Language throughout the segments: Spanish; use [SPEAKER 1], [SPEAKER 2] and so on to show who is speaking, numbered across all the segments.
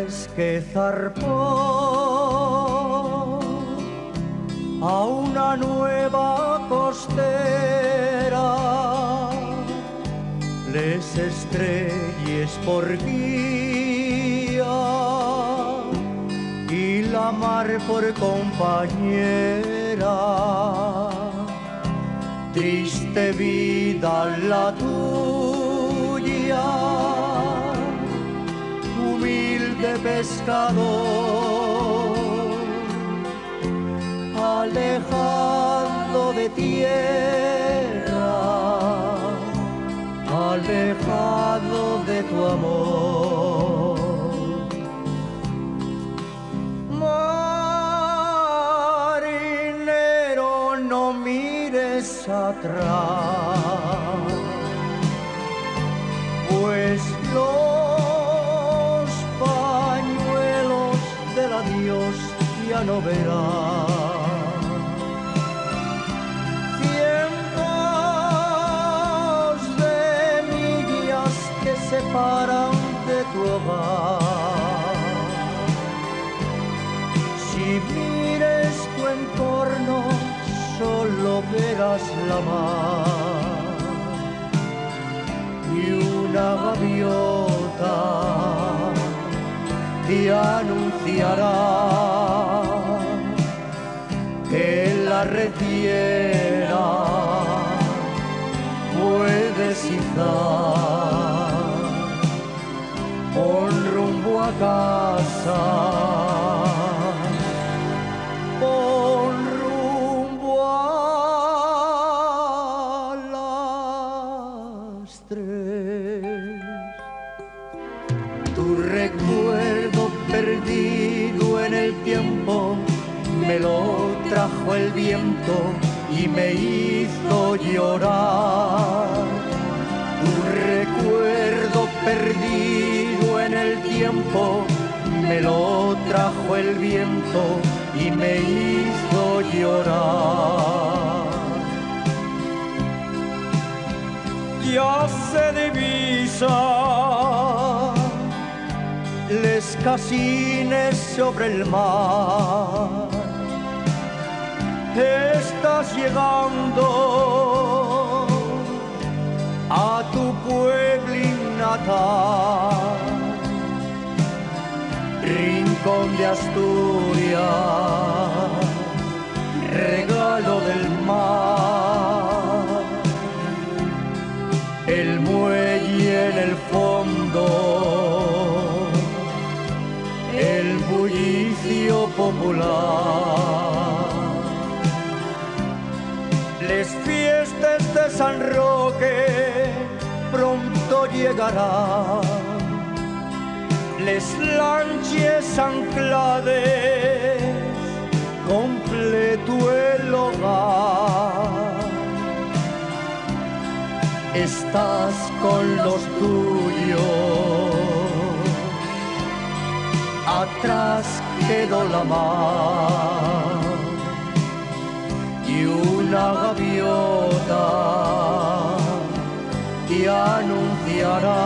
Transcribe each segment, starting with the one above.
[SPEAKER 1] vez que zarpó a una nueva costera, les estrelles por guía y la mar por compañera. Triste vida la tuya, humilde pescador, alejado de tierra, alejado de tu amor. Marinero, no mires atrás, pues los pañuelos del adiós ya no verás. Cientos de millas que separan de tu hogar. Si mires tu entorno, solo verás la mar y una gaviota te anunciará que la retiera puedes izar con rumbo a casa, con rumbo a las 3. Tu recuerdo perdido en el tiempo me lo trajo el viento y me hizo llorar. Tu recuerdo perdido en el tiempo me lo trajo el viento y me hizo llorar. Ya se divisa les casines sobre el mar. Estás llegando a tu pueblo natal, rincón de Asturias, regalo del mar, el muelle en el fondo, el bullicio popular. Les fiestas de San Roque pronto llegarán, les lanches anclades, completo el hogar. Estás con los tuyos, atrás quedó la mar y una gaviota te anunciará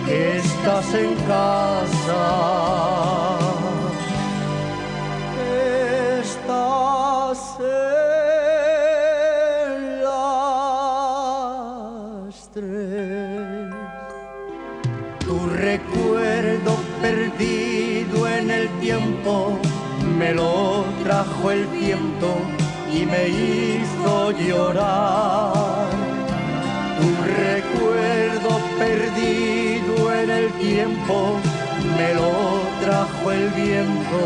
[SPEAKER 1] que estás en casa, estás en las 3. Tu recuerdo perdido en el tiempo me lo trajo el viento y me hizo llorar. Tu recuerdo perdido en el tiempo me lo trajo el viento